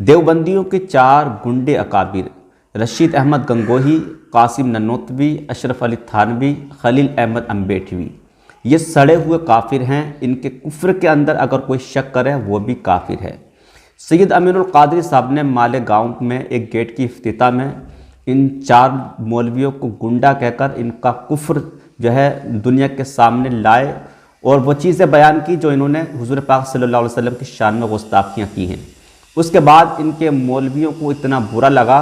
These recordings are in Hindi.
देवबंदियों के 4 गुंडे अकाबिर रशीद अहमद गंगोही, कासिम ननोतवी, अशरफ अली थानवी, खलील अहमद अम्बेठवी, ये सड़े हुए काफिर हैं। इनके कुफ्र के अंदर अगर कोई शक करे वो भी काफिर है। सैयद अमीनुल कादरी साहब ने मालेगांव में एक गेट की इफ्तिताह में इन 4 मौलवियों को गुंडा कहकर इनका कुफ्र जो है दुनिया के सामने लाए और वो चीज़ें बयान की जो इन्होंने हुजूर पाक सल्लल्लाहु अलैहि वसल्लम की शान में गुस्ताखियाँ की हैं। उसके बाद इनके मौलवियों को इतना बुरा लगा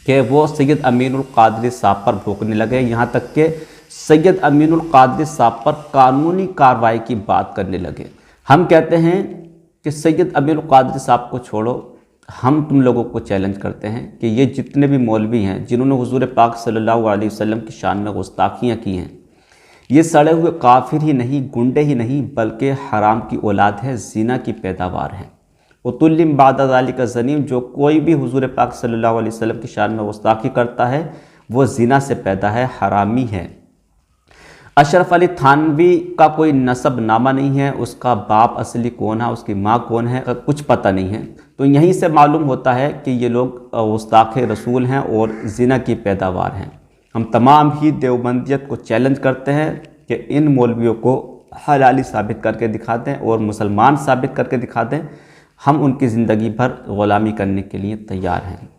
कि वो सैयद अमीनुल कादरी साहब पर भोंकने लगे, यहाँ तक कि सैयद अमीनुल कादरी साहब पर कानूनी कार्रवाई की बात करने लगे। हम कहते हैं कि सैयद अमीनुल कादरी साहब को छोड़ो, हम तुम लोगों को चैलेंज करते हैं कि ये जितने भी मौलवी हैं जिन्होंने हुजूर पाक सल्लल्लाहु अलैहि वसल्लम की शान में गुस्ताखियाँ की हैं, ये सड़े हुए काफिर ही नहीं, गुंडे ही नहीं, बल्कि हराम की औलाद है, ज़िना की पैदावार हैं। उतुल्लिम बाद ज़ालिका ज़नीम, जो कोई भी हुजूर पाक सल्लल्लाहु अलैहि वसल्लम की शान में गुस्ताखी करता है वो ज़िना से पैदा है, हरामी है। अशरफ अली थानवी का कोई नसब नामा नहीं है, उसका बाप असली कौन है, उसकी माँ कौन है, कुछ पता नहीं है। तो यहीं से मालूम होता है कि ये लोग गुस्ताख रसूल हैं और ज़िना की पैदावार हैं। हम तमाम ही देवबंदियत को चैलेंज करते हैं कि इन मौलवियों को हलाली साबित करके दिखा दें और मुसलमान साबित करके दिखा दें। हम उनकी ज़िंदगी भर ग़ुलामी करने के लिए तैयार हैं।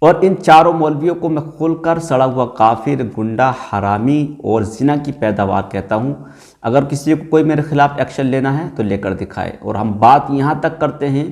और इन 4 मौलवियों को मैं खुलकर सड़ा हुआ काफिर, गुंडा, हरामी और ज़िना की पैदावार कहता हूँ। अगर किसी को कोई मेरे ख़िलाफ़ एक्शन लेना है तो लेकर दिखाए। और हम बात यहाँ तक करते हैं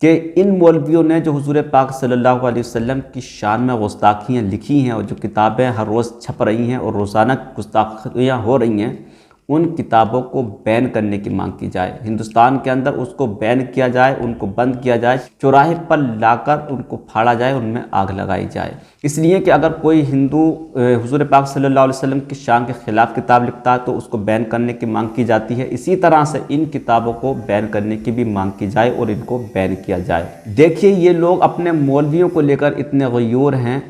कि इन मौलवियों ने जो हुजूर पाक सल्लल्लाहु अलैहि वसल्लम की शान में गुस्ताखियाँ लिखी हैं और जो किताबें हर रोज़ छप रही हैं और रोज़ाना गुस्ताखियाँ हो रही हैं, उन किताबों को बैन करने की मांग की जाए। हिंदुस्तान के अंदर उसको बैन किया जाए, उनको बंद किया जाए, चौराहे पर लाकर उनको फाड़ा जाए, उनमें आग लगाई जाए। इसलिए कि अगर कोई हिंदू हुजूर पाक सल्लल्लाहु अलैहि वसल्लम की शान के ख़िलाफ़ किताब लिखता है तो उसको बैन करने की मांग की जाती है। इसी तरह से इन किताबों को बैन करने की भी मांग की जाए और इनको बैन किया जाए। देखिए, ये लोग अपने मौलवियों को लेकर इतने गयूर हैं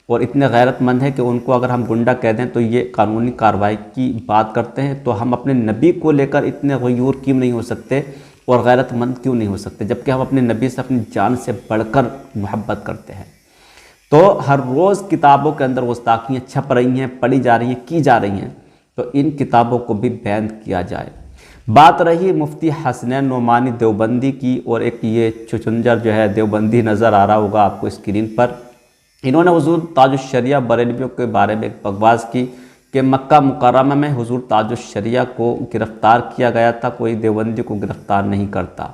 और इतने गैरतमंद है कि उनको अगर हम गुंडा कह दें तो ये कानूनी कार्रवाई की बात करते हैं। तो हम अपने नबी को लेकर इतने गयूर क्यों नहीं हो सकते और गैरतमंद क्यों नहीं हो सकते, जबकि हम अपने नबी से अपनी जान से बढ़कर मोहब्बत करते हैं। तो हर रोज़ किताबों के अंदर गुस्ताखियाँ छप रही हैं, पढ़ी जा रही हैं, की जा रही हैं, तो इन किताबों को भी बैन किया जाए। बात रही मुफ्ती हसनैन नोमानी देवबंदी की, और एक ये चुचुंजर जो है देवबंदी नज़र आ रहा होगा आपको स्क्रीन पर। इन्होंने हुजूर ताजुश्शरिया बरेलवियों के बारे में एक बकवास की कि मक्का मुकर्रमा में हुजूर ताजुश्शरिया को गिरफ़्तार किया गया था, कोई देवबंदी को गिरफ़्तार नहीं करता।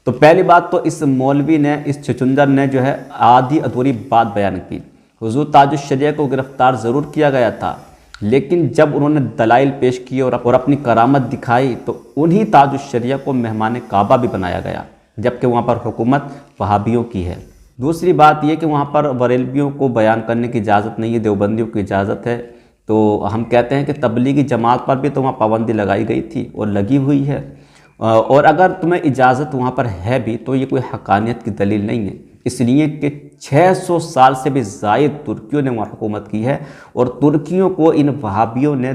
तो पहली बात तो इस मौलवी ने, इस चुचुंदर ने जो है आधी अधूरी बात बयान की। हुजूर ताजुश्शरिया को गिरफ़्तार ज़रूर किया गया था, लेकिन जब उन्होंने दलाइल पेश किए और अपनी करामत दिखाई तो उन्हीं ताजुश्शरिया को मेहमान काबा भी बनाया गया, जबकि वहाँ पर हुकूमत वहाबियों की है। दूसरी बात यह कि वहाँ पर बरेलवियों को बयान करने की इजाज़त नहीं है, देवबंदियों की इजाज़त है। तो हम कहते हैं कि तबलीगी जमात पर भी तो वहाँ पाबंदी लगाई गई थी और लगी हुई है। और अगर तुम्हें इजाज़त वहाँ पर है भी तो ये कोई हक़ानियत की दलील नहीं है, इसलिए कि 600 साल से भी ज़ायद तुर्कियों ने वहाँ हुकूमत की है और तुर्कियों को इन वहाबियों ने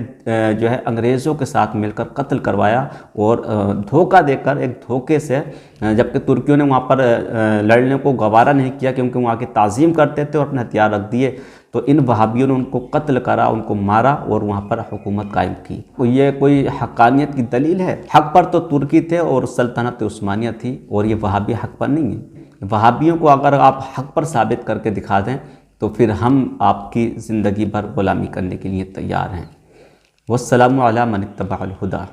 जो है अंग्रेज़ों के साथ मिलकर कत्ल करवाया और धोखा देकर, एक धोखे से, जबकि तुर्कियों ने वहाँ पर लड़ने को गवारा नहीं किया क्योंकि वहाँ की ताज़ीम करते थे और अपने हथियार रख दिए। तो इन वहाबियों ने उनको कत्ल करा, उनको मारा और वहाँ पर हुकूमत कायम की। तो ये कोई हक़ानियत की दलील है? हक़ पर तो तुर्की थे और सल्तनत उस्मानिया थी, और ये वहाबी हक़ पर नहीं है। वहाबियों को अगर आप हक़ पर साबित करके दिखा दें तो फिर हम आपकी ज़िंदगी भर ग़ुलामी करने के लिए तैयार हैं। वस्सलामु अला मन इत्तबअल हुदा।